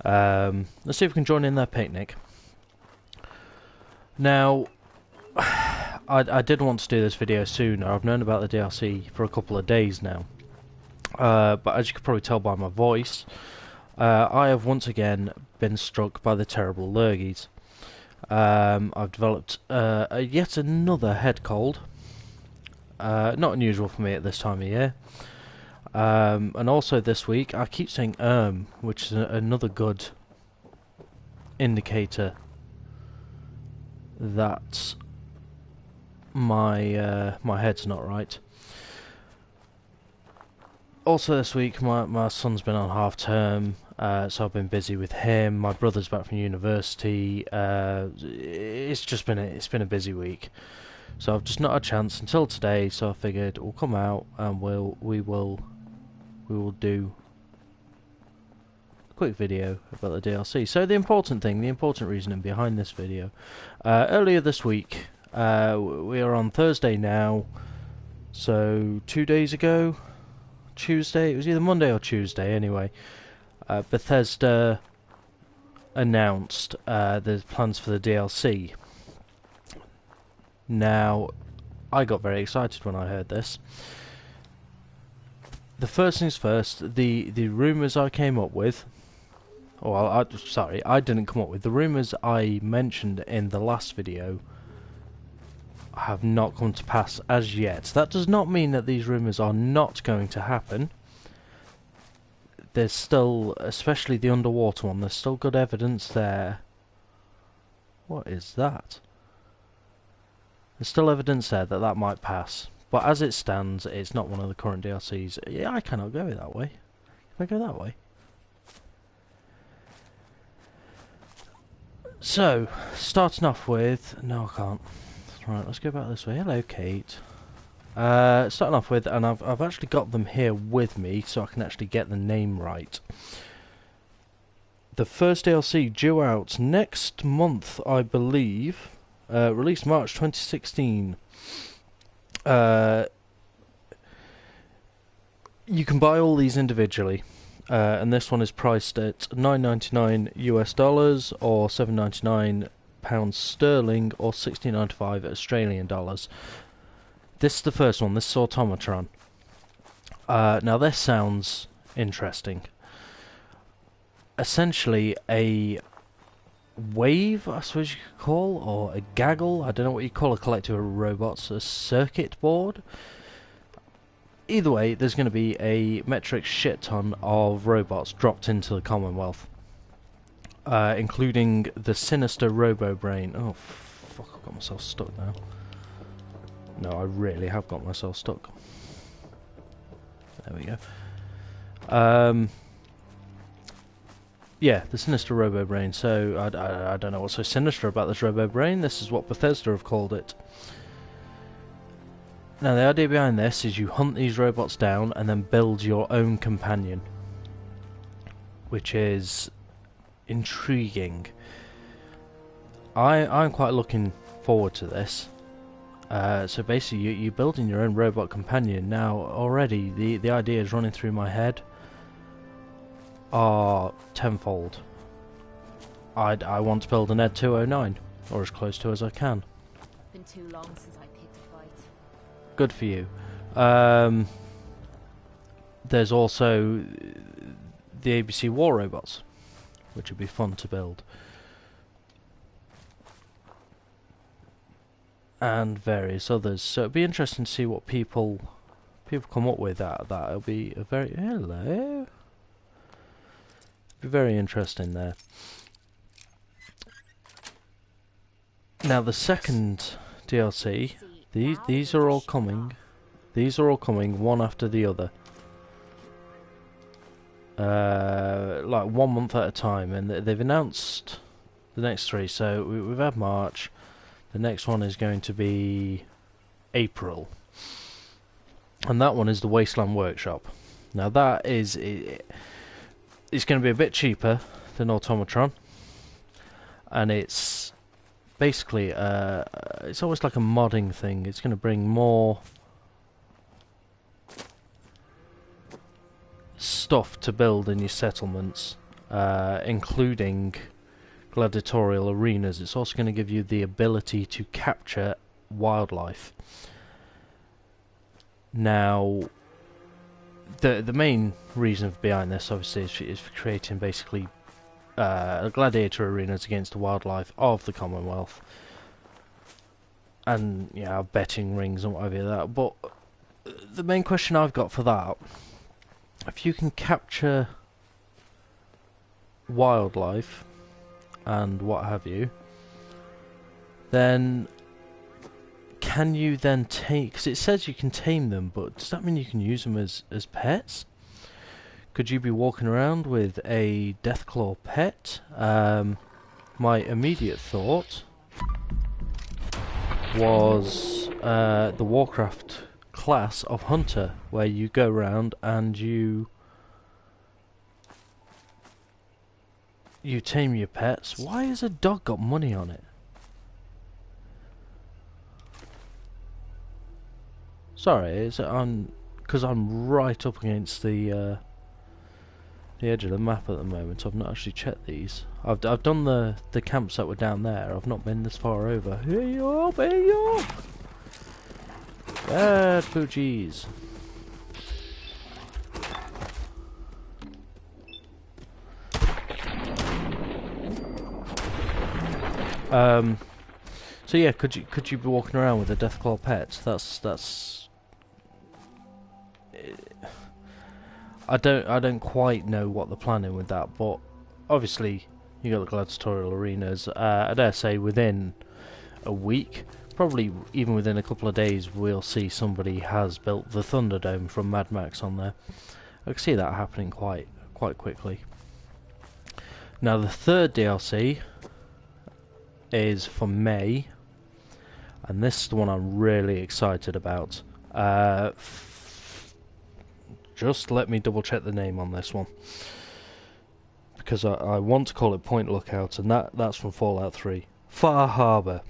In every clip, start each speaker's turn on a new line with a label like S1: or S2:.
S1: Let's see if we can join in their picnic. Now, I did want to do this video sooner. I've known about the DLC for a couple of days now. But as you can probably tell by my voice, I have once again been struck by the terrible lurgies. I've developed yet another head cold. Not unusual for me at this time of year. And also this week, I keep saying which is another good indicator that my head's not right. Also this week, my son's been on half term, so I've been busy with him. My brother's back from university. It's been a busy week, so I've just not had a chance until today. So I figured we'll come out and we will do a quick video about the DLC. So the important reasoning behind this video, earlier this week, we are on Thursday now, so 2 days ago, Tuesday, it was either Monday or Tuesday anyway, Bethesda announced the plans for the DLC. Now, I got very excited when I heard this. The first things first, the rumours I came up with, I didn't come up with, the rumours I mentioned in the last video have not come to pass as yet. That does not mean that these rumours are not going to happen. There's still, especially the underwater one, there's still good evidence there. What is that? There's still evidence there that that might pass. But as it stands, it's not one of the current DLCs. Yeah, I cannot go that way. Can I go that way? So, starting off with... No, I can't. Right, let's go back this way. Hello, Kate. Starting off with, and I've actually got them here with me, so I can actually get the name right. The first DLC due out next month, I believe. Released March 2016. You can buy all these individually, and this one is priced at $9.99 US dollars or £7.99 pounds sterling or 16.95 Australian dollars. This is the first one. This is Automatron. Now this sounds interesting. Essentially a wave, I suppose you could call, or a gaggle. I don't know what you call a collective of robots. A circuit board. Either way, there's going to be a metric shit ton of robots dropped into the Commonwealth. Including the sinister Robo-Brain. Oh, fuck, I've got myself stuck now. No, I really have got myself stuck. There we go. Yeah, the sinister Robo-Brain. So, I don't know what's so sinister about this Robo-Brain. This is what Bethesda have called it. Now, the idea behind this is you hunt these robots down and then build your own companion. Which is intriguing. I'm quite looking forward to this. So basically you're building your own robot companion. Now already the ideas running through my head are tenfold. I want to build an Ed 209, or as close to as I can.
S2: Been too long since I picked a fight.
S1: Good for you. There's also the ABC War robots, which would be fun to build. And various others. So it'd be interesting to see what people come up with out of that. It'll be a very... Hello? Be very interesting there. Now the second DLC, these are all coming. These are all coming one after the other. Like 1 month at a time, and they've announced the next three. So we've had March. The next one is going to be April, and that one is the Wasteland Workshop. Now that is it's going to be a bit cheaper than Automatron, and it's basically it's almost like a modding thing. It's going to bring more stuff to build in your settlements. including gladiatorial arenas. It's also going to give you the ability to capture wildlife. Now, the main reason behind this, obviously, is for creating basically gladiator arenas against the wildlife of the Commonwealth, and betting rings and whatever that. But the main question I've got for that, if you can capture wildlife and what have you, then can you then take, because it says you can tame them, but does that mean you can use them as pets? Could you be walking around with a Deathclaw pet? My immediate thought was the Warcraft class of Hunter, where you go around and you tame your pets. Why has a dog got money on it? Sorry, is it because I'm right up against the edge of the map at the moment. I've not actually checked these. I've done the camps that were down there. I've not been this far over. Here you are, bad poochies. So yeah, could you be walking around with a Deathclaw pet? That's. I don't quite know what the plan is with that, but obviously you got the gladiatorial arenas. I dare say within a week, probably even within a couple of days, we'll see somebody has built the Thunderdome from Mad Max on there. I can see that happening quite quickly. Now the third DLC is for May, and this is the one I'm really excited about. Just let me double check the name on this one, because I want to call it Point Lookout, and that's from Fallout 3. Far Harbor.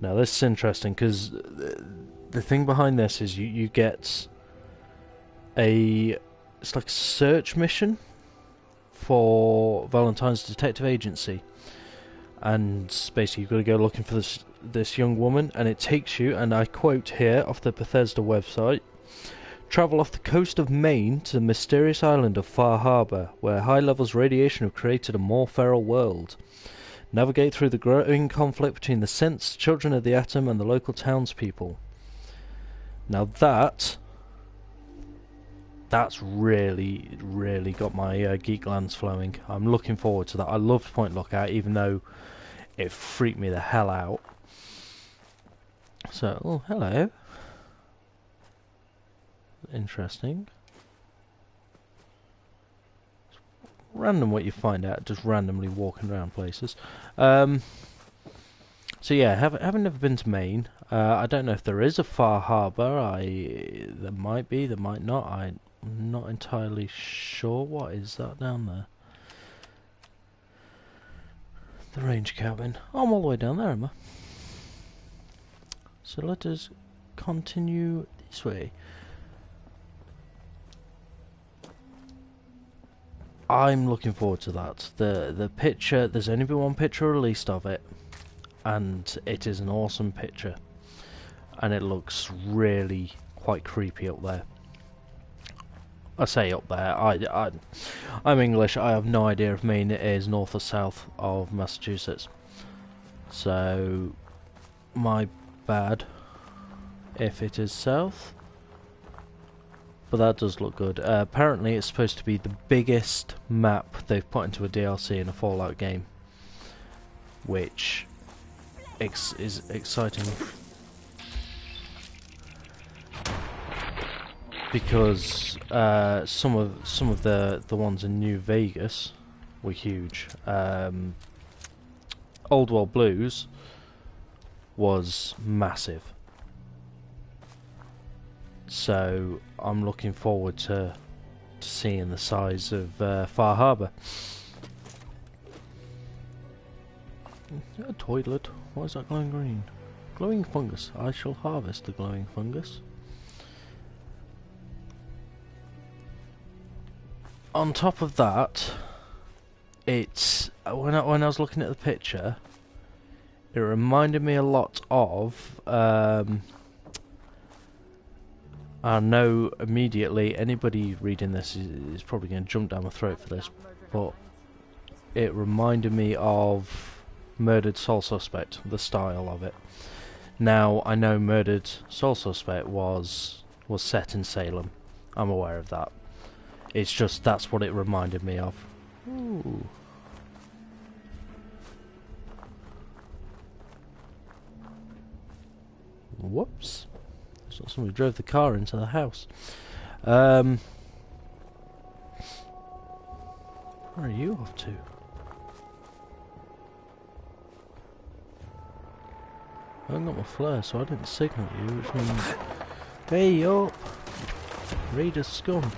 S1: Now this is interesting, because the thing behind this is you get it's like a search mission for Valentine's Detective Agency, and basically you've got to go looking for this young woman, and it takes you, and I quote here off the Bethesda website, travel off the coast of Maine to the mysterious island of Far Harbor, where high levels of radiation have created a more feral world. Navigate through the growing conflict between the Scents, Children of the Atom, and the local townspeople. Now that's really got my geek glands flowing. I'm looking forward to that. I loved Point Lookout, even though it freaked me the hell out. So, oh, hello. Interesting. It's random what you find out just randomly walking around places. So yeah, having never been to Maine, I don't know if there is a Far Harbor. There might be, there might not. I'm not entirely sure. What is that down there? The range cabin. Oh, I'm all the way down there, am I? So let us continue this way. I'm looking forward to that. The picture, there's only been one picture released of it, and it is an awesome picture, and it looks really quite creepy up there. I say up there, I'm English, I have no idea if Maine is north or south of Massachusetts, so my bad if it is south. But that does look good. Apparently it's supposed to be the biggest map they've put into a DLC in a Fallout game, which is exciting, because some of the ones in New Vegas were huge. Old World Blues was massive. So I'm looking forward to seeing the size of Far Harbor. A toilet. Why is that glowing green? Glowing fungus. I shall harvest the glowing fungus. On top of that, it's when I was looking at the picture, it reminded me a lot of. I know immediately anybody reading this is probably going to jump down my throat for this, but it reminded me of Murdered Soul Suspect, the style of it. Now, I know Murdered Soul Suspect was set in Salem. I'm aware of that. It's just that's what it reminded me of. Ooh. Whoops. So somebody drove the car into the house. Where are you off to? I haven't got my flare, so I didn't signal you, which means... Hey up! Reader scum.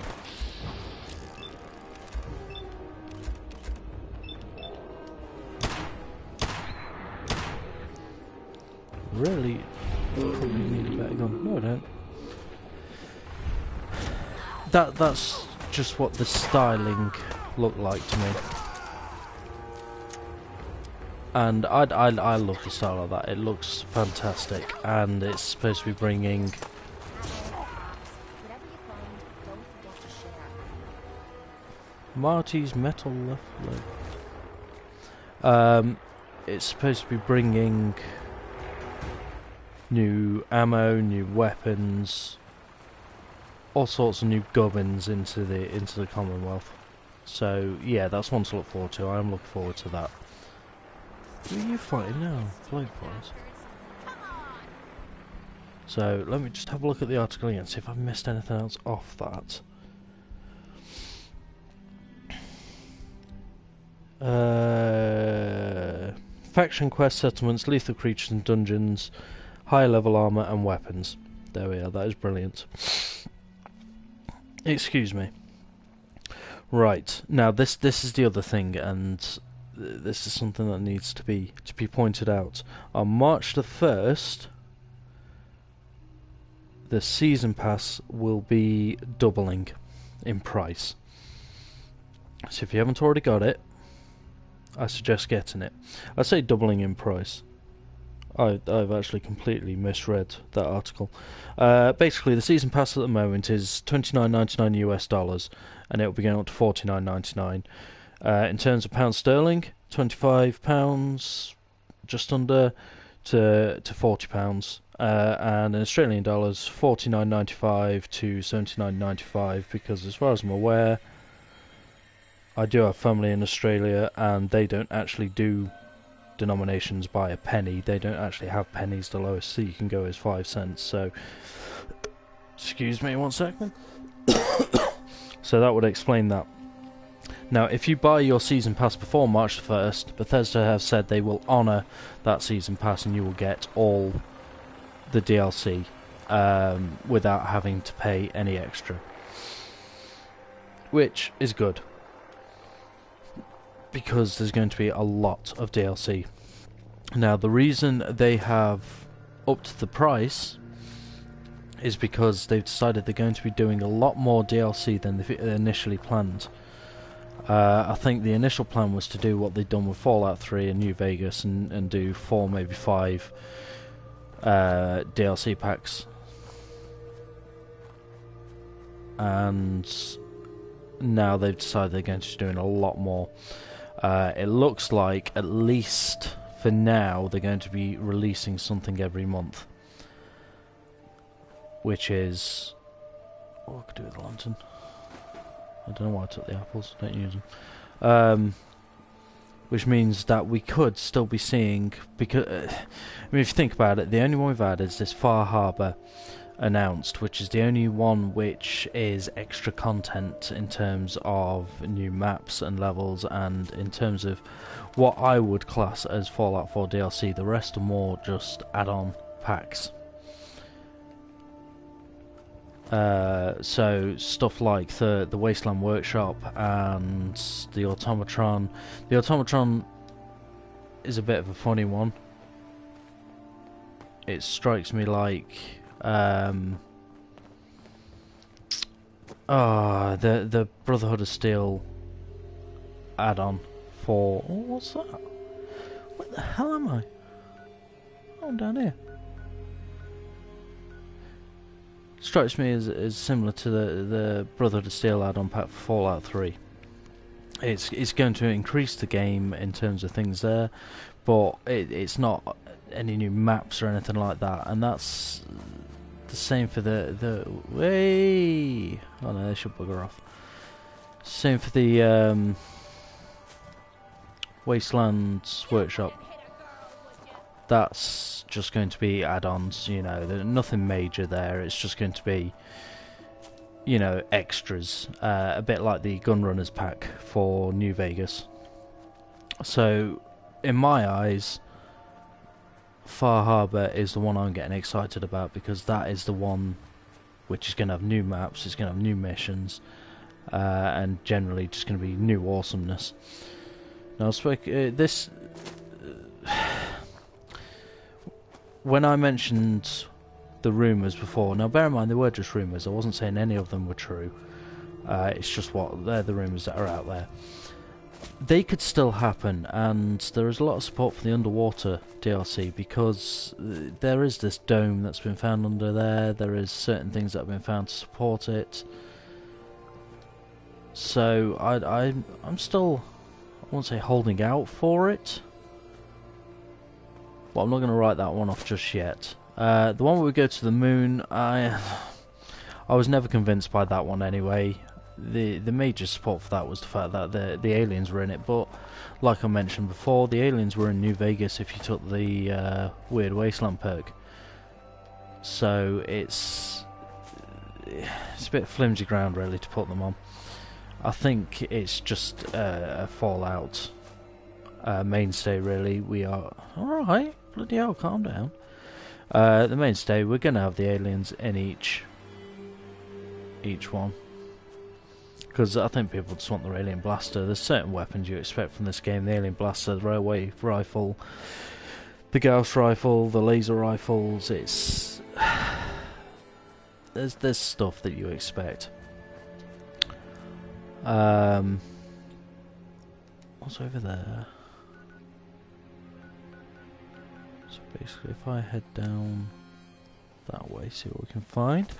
S1: Really? Probably need a better gun. No, I don't. That's just what the styling looked like to me. And I love the style of that. It looks fantastic, and it's supposed to be bringing...
S2: Whatever you find, don't forget to share.
S1: Marty's Metal it's supposed to be bringing new ammo, new weapons, all sorts of new gubbins into the Commonwealth. So yeah, that's one to look forward to. I am looking forward to that. Who are you fighting now? Blade Boys. So let me just have a look at the article again, see if I've missed anything else off that. Faction quest settlements, lethal creatures and dungeons, high level armor and weapons. There we are, that is brilliant. Excuse me. Right, now this is the other thing, and this is something that needs to be pointed out. On March the 1st, the season pass will be doubling in price. So if you haven't already got it, I suggest getting it. I say doubling in price. I've actually completely misread that article. Basically, the season pass at the moment is $29.99 US, and it will be going up to $49.99. In terms of pound sterling, £25, just under, to £40. And in Australian dollars, $49.95 to $79.95, because as far as I'm aware, I do have family in Australia, and they don't actually do denominations by a penny. They don't actually have pennies. The lowest you can go is 5 cents. So, excuse me 1 second. So that would explain that. Now, if you buy your season pass before March 1st, Bethesda have said they will honour that season pass, and you will get all the DLC without having to pay any extra, which is good, because there's going to be a lot of DLC. Now, the reason they have upped the price is because they've decided they're going to be doing a lot more DLC than they initially planned. I think the initial plan was to do what they'd done with Fallout 3 and New Vegas, and do 4, maybe 5 DLC packs. And now they've decided they're going to be doing a lot more. It looks like, at least for now, they're going to be releasing something every month, which is... what I could do with the lantern. I don't know why I took the apples, don't use them. Which means that we could still be seeing, because I mean, if you think about it, the only one we've had is this Far Harbor announced, which is the only one which is extra content in terms of new maps and levels, and in terms of what I would class as Fallout 4 DLC. The rest are more just add-on packs. So stuff like the Wasteland Workshop and the Automatron. The Automatron is a bit of a funny one. It strikes me like the Brotherhood of Steel add-on for... Oh, what's that? Where the hell am I? Oh, I'm down here. Strikes me as similar to the Brotherhood of Steel add-on pack for Fallout 3. It's going to increase the game in terms of things there, but it's not any new maps or anything like that, and that's the same for the way. Oh no, they should bugger off. Same for the Wastelands Workshop. That's just going to be add-ons, you know, nothing major there. It's just going to be, you know, extras, a bit like the Gunrunners pack for New Vegas. So, in my eyes, Far Harbor is the one I'm getting excited about, because that is the one which is going to have new maps, it's going to have new missions, and generally just going to be new awesomeness. Now, this... when I mentioned the rumours before, now bear in mind they were just rumours, I wasn't saying any of them were true, it's just they're the rumours that are out there. They could still happen, and there is a lot of support for the underwater DLC, because there is this dome that's been found under there is certain things that have been found to support it. So I'm still, I won't say holding out for it, but I'm not going to write that one off just yet. The one where we go to the moon, I was never convinced by that one anyway. The major support for that was the fact that the aliens were in it, but like I mentioned before, the aliens were in New Vegas if you took the Weird Wasteland perk. So it's a bit flimsy ground really to put them on. I think it's just a Fallout mainstay really. We are alright, bloody hell, calm down. The mainstay, we're going to have the aliens in each one, because I think people just want their alien blaster. There's certain weapons you expect from this game: the alien blaster, the railway rifle, the Gauss rifle, the laser rifles. It's there's stuff that you expect. What's over there? So basically, if I head down that way, see what we can find.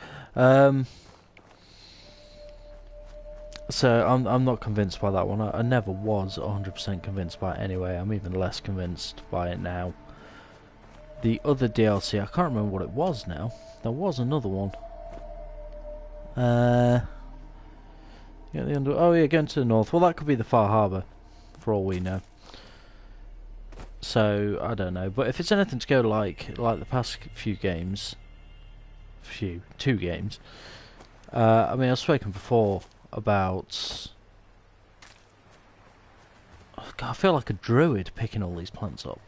S1: So I'm not convinced by that one. I never was 100% convinced by it anyway. I'm even less convinced by it now. The other DLC, I can't remember what it was now. There was another one. Oh yeah, going to the north. Well, that could be the Far Harbor, for all we know. So I don't know. But if it's anything to go like the past few games, two games. I mean, I've spoken before about... Oh God, I feel like a druid picking all these plants up.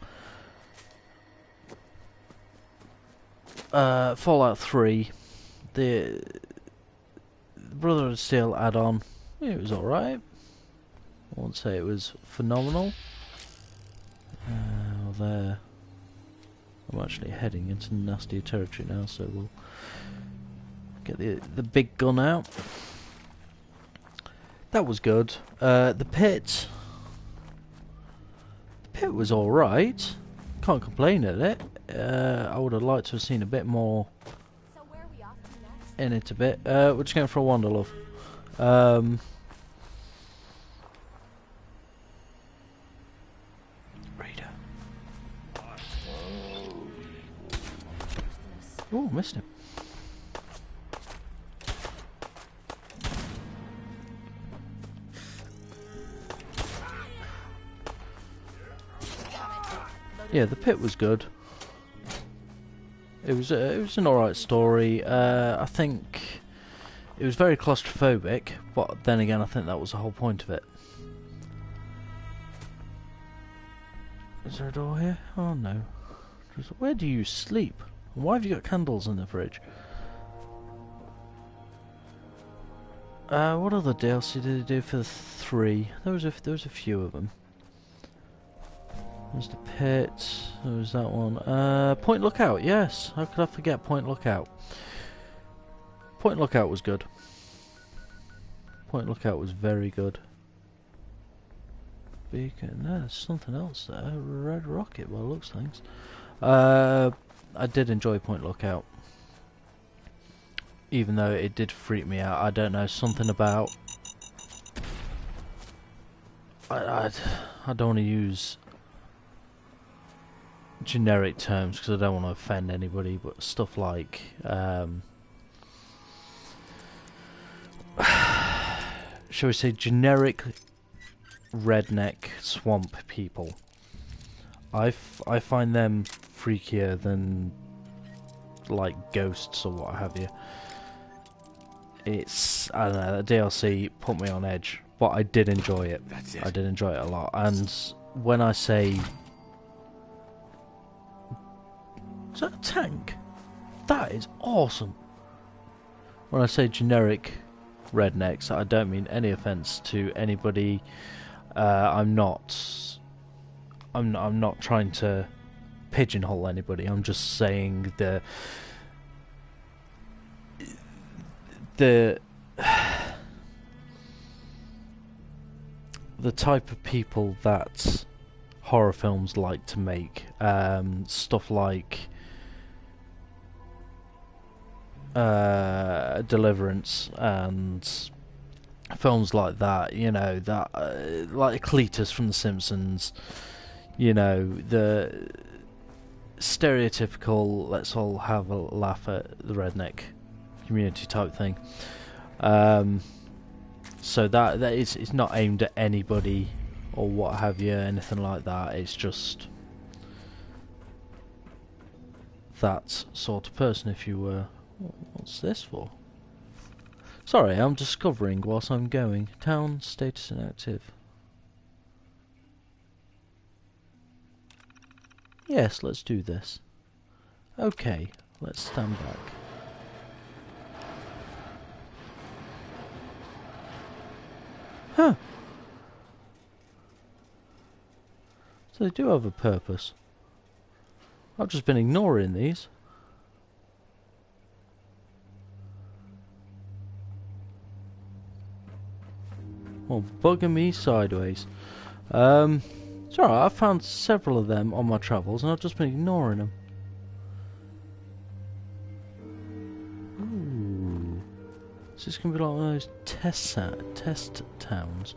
S1: Fallout 3, the Brotherhood of Steel add-on, it was alright. I won't say it was phenomenal. There. I'm actually heading into nastier territory now, so we'll get the big gun out. That was good. The pit was alright. Can't complain at it. I would have liked to have seen a bit more
S2: So where are we off to next?
S1: in it a bit. We're just going for a wander, love. Reader. Oh, missed him. Yeah, the pit was good. It was an alright story. I think it was very claustrophobic, but then again, I think that was the whole point of it. Is there a door here? Oh no. Where do you sleep? Why have you got candles in the fridge? What other DLC did they do for the 3? There was a few of them. There's the pit. There was that one. Point Lookout. Yes. How could I forget Point Lookout? Point Lookout was good. Point Lookout was very good. speaker. No, there's something else there. Red Rocket, by the looks of things. I did enjoy Point Lookout. Even though it did freak me out. I don't know, something about... I don't want to use generic terms because I don't want to offend anybody, but stuff like... shall we say generic redneck swamp people. I find them freakier than like ghosts or what have you. It's, I don't know, the DLC put me on edge, but I did enjoy it. I did enjoy it a lot. And when I say, is that a tank? That is awesome. When I say generic rednecks, I don't mean any offense to anybody. I'm not trying to pigeonhole anybody. I'm just saying the type of people that horror films like to make. Stuff like Deliverance and films like that, you know, that like Cletus from The Simpsons, you know, the stereotypical let's all have a laugh at the redneck community type thing. So that is, it's not aimed at anybody or what have you, anything like that. It's just that sort of person, if you were. What's this for? Sorry, I'm discovering whilst I'm going. Town status inactive. Yes, let's do this. Okay, let's stand back. Huh. So they do have a purpose. I've just been ignoring these. Well, bugging me sideways. It's alright, I've found several of them on my travels and I've just been ignoring them. Ooh. Is this going to be like one of those test towns?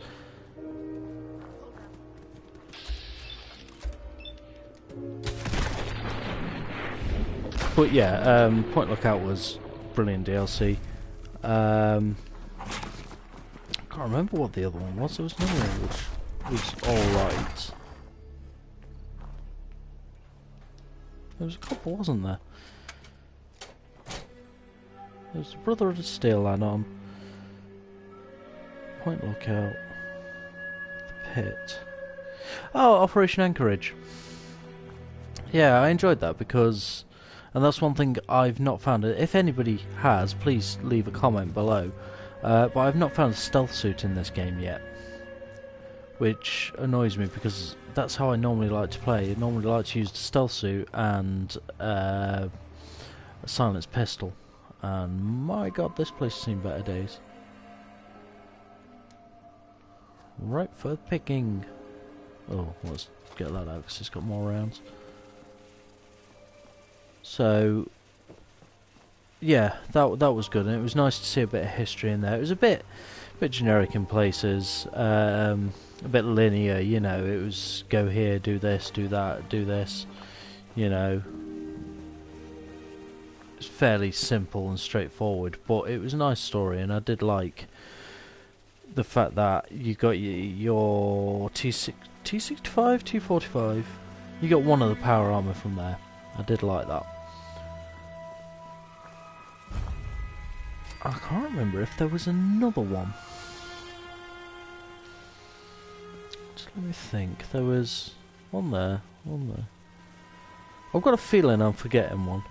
S1: But yeah, Point Lookout was brilliant DLC. I can't remember what the other one was. There was another one which was alright. There was a couple, wasn't there? There was the Brotherhood of Steel add-on. Point Lookout. The Pit. Oh, Operation Anchorage. Yeah, I enjoyed that because... And that's one thing I've not found. If anybody has, please leave a comment below. But I've not found a stealth suit in this game yet, which annoys me because that's how I normally like to play. I normally like to use the stealth suit and a silenced pistol. And my god, this place has seen better days. Right for the picking. Oh, let's get that out because it's got more rounds. So... yeah, that was good, and it was nice to see a bit of history in there. It was a bit generic in places, a bit linear, you know. It was go here, do this, do that, do this, you know. It's fairly simple and straightforward, but it was a nice story, and I did like the fact that you got your T65, T45. You got one of the power armor from there. I did like that. I can't remember if there was another one. Just let me think. There was one there, one there. I've got a feeling I'm forgetting one.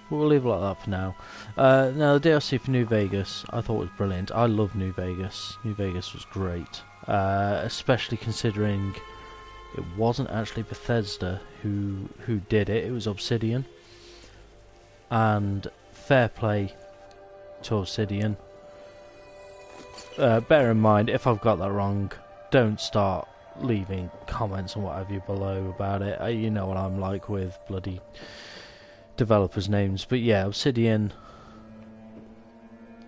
S1: We'll leave it like that for now. Now, the DLC for New Vegas, I thought was brilliant. I love New Vegas. New Vegas was great. Especially considering it wasn't actually Bethesda who did it. It was Obsidian. And fair play to Obsidian. bear in mind, if I've got that wrong, don't start leaving comments and what have you below about it. You know what I'm like with bloody developers' names. But yeah, Obsidian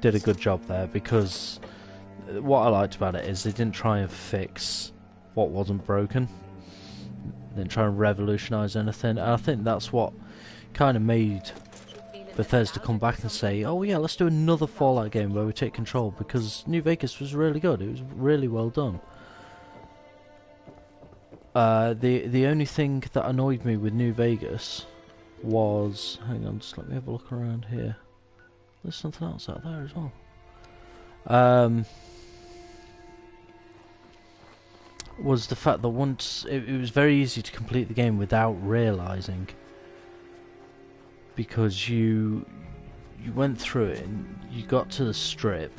S1: did a good job there, because what I liked about it is they didn't try and fix what wasn't broken. They didn't try and revolutionise anything. And I think that's what kind of made Bethesda come back and say, oh yeah, let's do another Fallout game where we take control, because New Vegas was really good. It was really well done. The only thing that annoyed me with New Vegas was, hang on, just let me have a look around here. There's something else out there as well. Was the fact that once it was very easy to complete the game without realising, because you went through it and you got to the strip.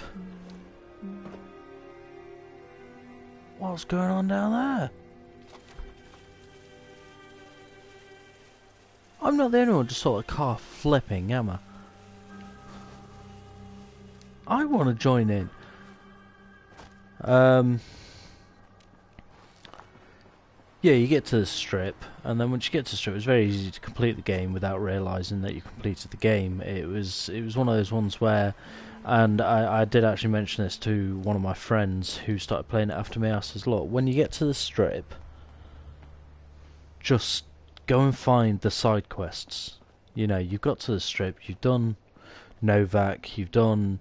S1: What's going on down there? I'm not the only one just saw a car flipping, am I? I want to join in. Yeah, you get to the strip, and then once you get to the strip, it's very easy to complete the game without realising that you completed the game. It was one of those ones where, and I did actually mention this to one of my friends who started playing it after me. I says, look, when you get to the strip, just go and find the side quests. You know, you've got to the strip, you've done Novak, you've done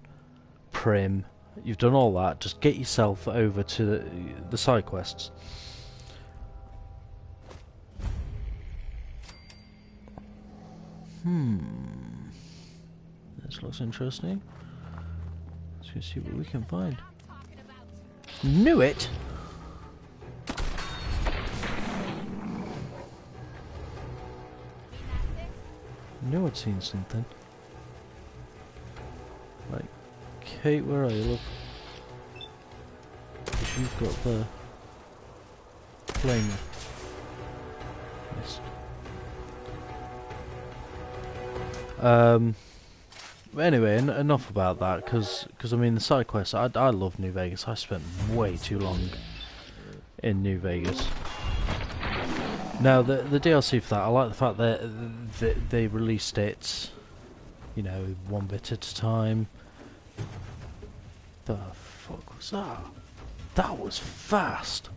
S1: Prim, you've done all that. Just get yourself over to the side quests. This looks interesting. Let's go see what we can find. Knew it! Knew I'd seen something. Right, Kate, where are you? Look. 'Cause you've got the flame. Missed. Anyway, enough about that, because I mean the side quests. I love New Vegas. I spent way too long in New Vegas. Now the DLC for that, I like the fact that they released it, you know, one bit at a time. The fuck was that? That was fast.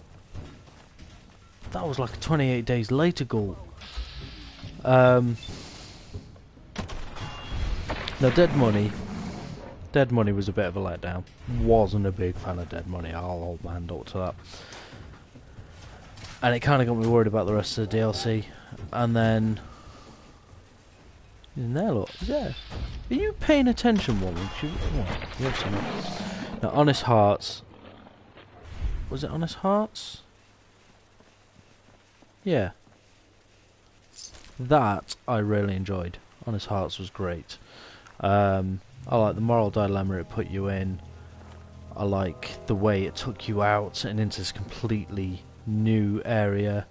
S1: That was like a 28 days later goal. Now Dead Money was a bit of a letdown. Wasn't a big fan of Dead Money, I'll hold my hand up to that. And it kind of got me worried about the rest of the DLC. And then... in there, look, is there? Are you paying attention, woman? You have some. Now, Honest Hearts... was it Honest Hearts? Yeah. That I really enjoyed. Honest Hearts was great. I like the moral dilemma it put you in. I like the way it took you out and into this completely new area.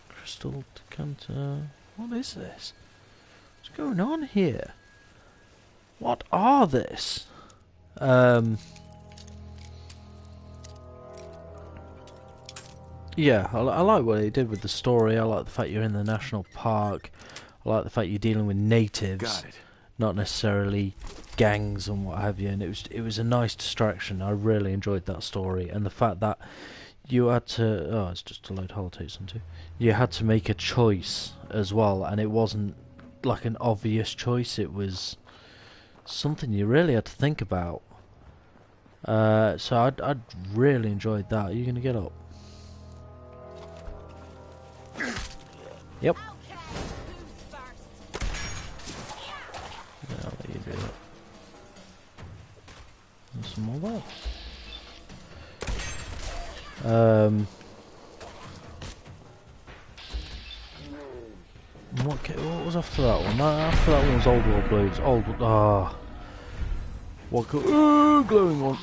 S1: Crystal Decanter. What is this? What's going on here? What are this? Yeah, I like what they did with the story. I like the fact you're in the national park. I like the fact you're dealing with natives, not necessarily gangs and what have you. And it was a nice distraction. I really enjoyed that story, and the fact that you had to. Oh, it's just to load holotapes onto. You had to make a choice as well, and it wasn't like an obvious choice. It was something you really had to think about. So I'd really enjoyed that. Are you gonna get up? Yep. Yeah, I'll let you do that. There's some more there. What was after that one? After that one was Old World Blues. What glowing one?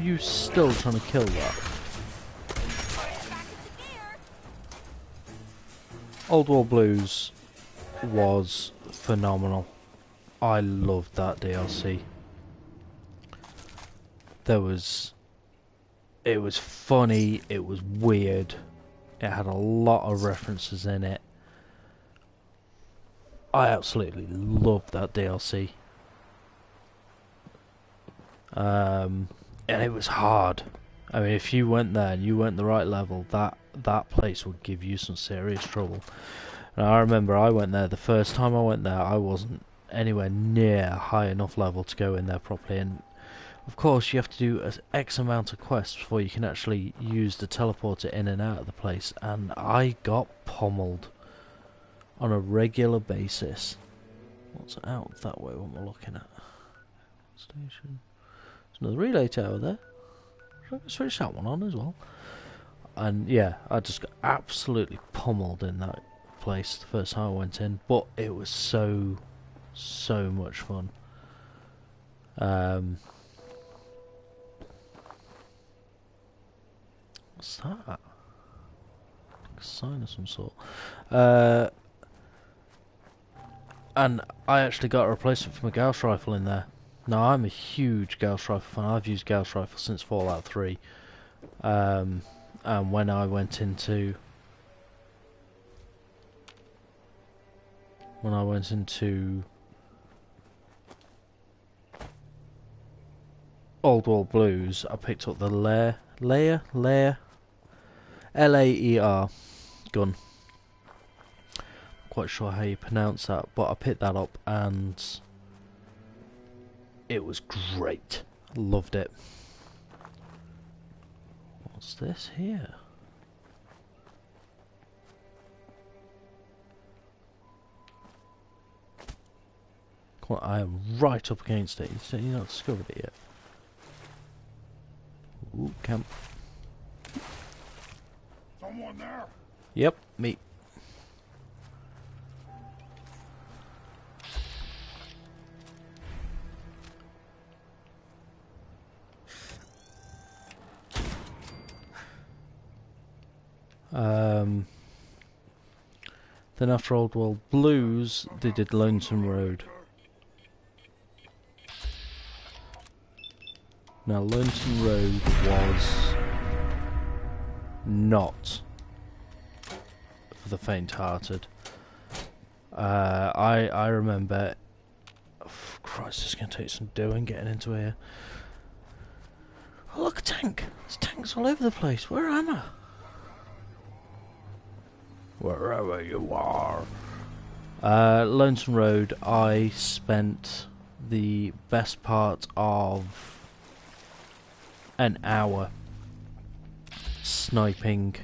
S1: You still trying to kill that. Old World Blues was phenomenal. I loved that DLC. It was funny, it was weird, it had a lot of references in it. I absolutely loved that DLC. And it was hard. I mean, if you went there and you weren't the right level, that place would give you some serious trouble. And I remember I went there, the first time I went there, I wasn't anywhere near high enough level to go in there properly, and of course you have to do an X amount of quests before you can actually use the teleporter in and out of the place, and I got pummeled on a regular basis. What's out that way, what am I looking at? Station. There's another relay tower there. I can switch that one on as well. And yeah, I just got absolutely pummeled in that place the first time I went in, but it was so much fun. What's that? A sign of some sort. And I actually got a replacement for my Gauss rifle in there. Now, I'm a huge Gauss rifle fan. I've used Gauss rifle since Fallout 3. And when I went into Old World Blues, I picked up the Laer Laer gun. Quite sure how you pronounce that, but I picked that up and it was great. Loved it. What's this here? Come on, I am right up against it. You've not discovered it yet. Ooh, camp.
S3: Someone there?
S1: Yep, me. Then after Old World Blues, they did Lonesome Road. Now, Lonesome Road was not for the faint-hearted. I remember. Oh, Christ, it's going to take some doing getting into here. Oh, look, a tank! There's tanks all over the place. Where am I? Wherever you are. Lonesome Road, I spent the best part of an hour sniping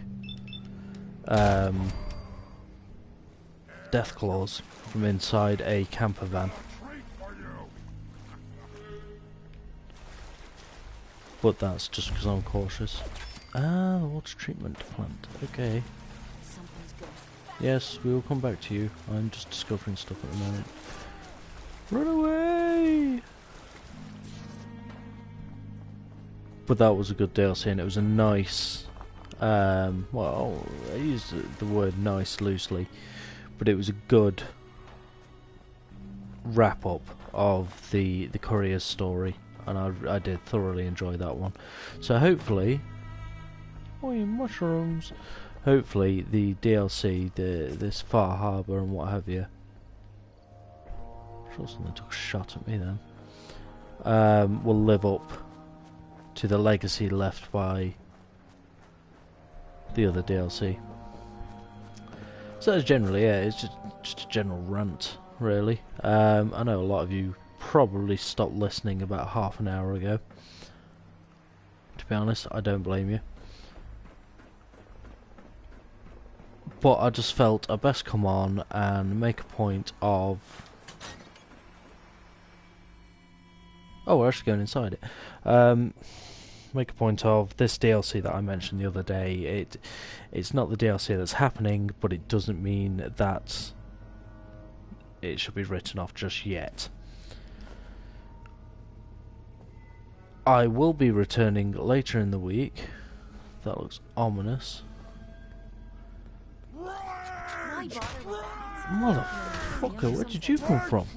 S1: Deathclaws from inside a camper van. But that's just because I'm cautious. Ah, the water treatment plant. Okay. Yes, we will come back to you. I'm just discovering stuff at the moment. Run away! But that was a good DLC, and it was a nice... well, I used the word nice loosely, but it was a good wrap-up of the Courier's story, and I did thoroughly enjoy that one. So hopefully... Oh, you mushrooms! Hopefully the DLC, this Far Harbour and what have you... I'm sure something took a shot at me then. Will live up to the legacy left by the other DLC. So that's generally it's just a general rant, really. I know a lot of you probably stopped listening about half an hour ago. To be honest, I don't blame you. But I just felt I best come on and make a point of... Oh, we're actually going inside it. Make a point of this DLC that I mentioned the other day. It's not the DLC that's happening, but it doesn't mean that it should be written off just yet. I will be returning later in the week. That looks ominous.
S2: Why bother with that?
S1: Motherfucker, where did you come from?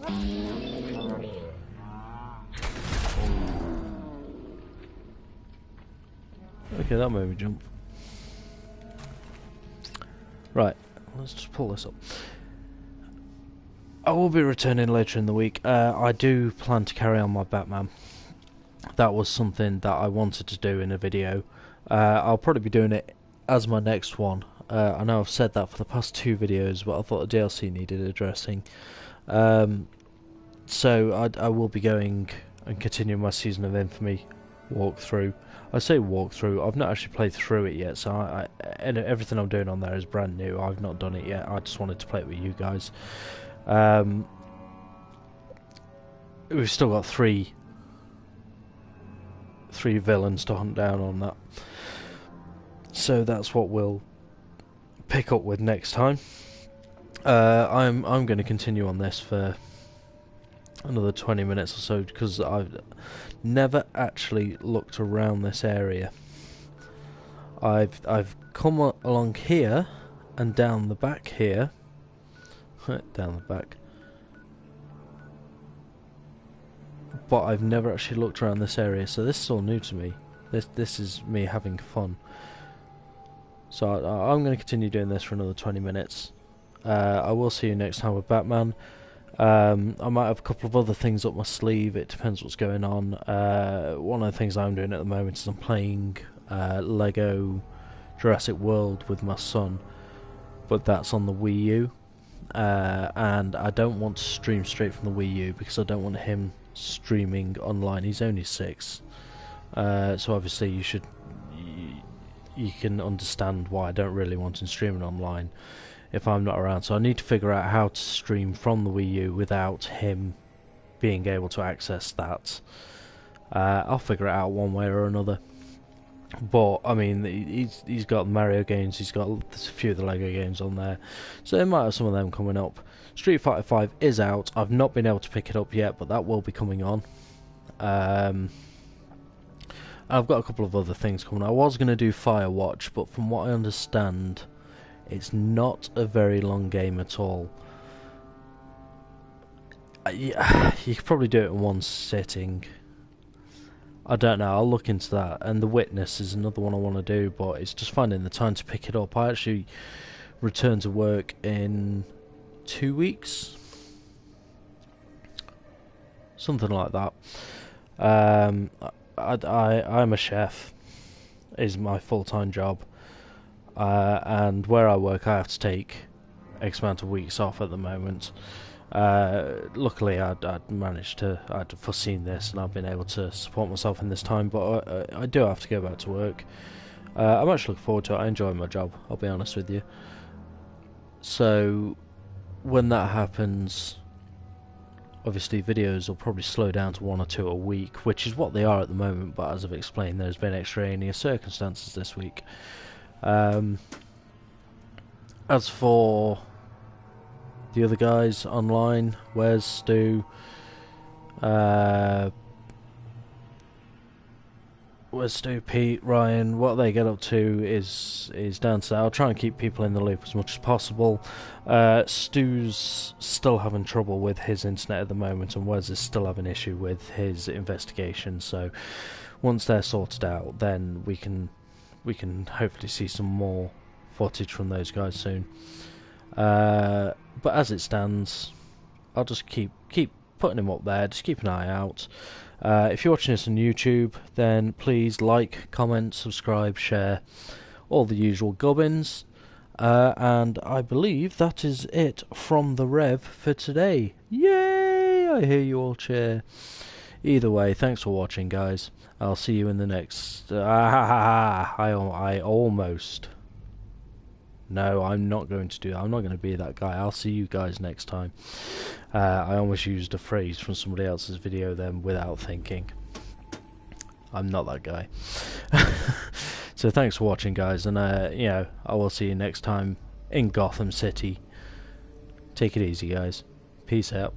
S1: Okay, that made me jump. Right, let's just pull this up. I will be returning later in the week. I do plan to carry on my Batman. That was something that I wanted to do in a video. I'll probably be doing it as my next one. I know I've said that for the past 2 videos, but I thought the DLC needed addressing. So I will be going and continuing my Season of Infamy walkthrough. I say walkthrough, I've not actually played through it yet, so everything I'm doing on there is brand new. I've not done it yet, I just wanted to play it with you guys. We've still got three villains to hunt down on that, so that's what we'll pick up with next time. I'm going to continue on this for another 20 minutes or so because I've never actually looked around this area. I've come along here and down the back here. Down the back. But I've never actually looked around this area, so this is all new to me. This is me having fun. So I'm going to continue doing this for another 20 minutes. I will see you next time with Batman. I might have a couple of other things up my sleeve, it depends what's going on. One of the things I'm doing at the moment is I'm playing Lego Jurassic World with my son, but that's on the Wii U. And I don't want to stream straight from the Wii U because I don't want him streaming online. He's only 6, so obviously you can understand why I don't really want him streaming online if I'm not around. So I need to figure out how to stream from the Wii U without him being able to access that. I'll figure it out one way or another. But I mean, he's got Mario games, he's got a few of the Lego games on there, so there might have some of them coming up. Street Fighter 5 is out. I've not been able to pick it up yet, but that will be coming on. I've got a couple of other things coming. I was going to do Firewatch, but from what I understand, it's not a very long game at all. You could probably do it in one sitting. I don't know, I'll look into that. And The Witness is another one I want to do, but it's just finding the time to pick it up. I actually return to work in 2 weeks, something like that. I'm a chef, is my full-time job, and where I work I have to take X amount of weeks off at the moment. Luckily I'd foreseen this and I've been able to support myself in this time, but I do have to go back to work. I'm actually looking forward to it. I enjoy my job, I'll be honest with you. So when that happens, obviously videos will probably slow down to 1 or 2 a week, which is what they are at the moment, but as I've explained, there's been extraneous circumstances this week. As for the other guys online, Wes, Stu, Pete, Ryan, what they get up to is down to that. I'll try and keep people in the loop as much as possible. Stu's still having trouble with his internet at the moment, and Wes is still having an issue with his investigation, so once they're sorted out, then we can hopefully see some more footage from those guys soon. But as it stands, I'll just keep putting him up there, just keep an eye out. If you're watching this on YouTube, then please like, comment, subscribe, share, all the usual gubbins. And I believe that is it from the Rev for today. Yay! I hear you all cheer. Either way, thanks for watching, guys. I'll see you in the next... I almost... No, I'm not going to do that. I'm not going to be that guy. I'll see you guys next time. I almost used a phrase from somebody else's video then without thinking. I'm not that guy. So thanks for watching, guys, and I will see you next time in Gotham City. Take it easy, guys. Peace out.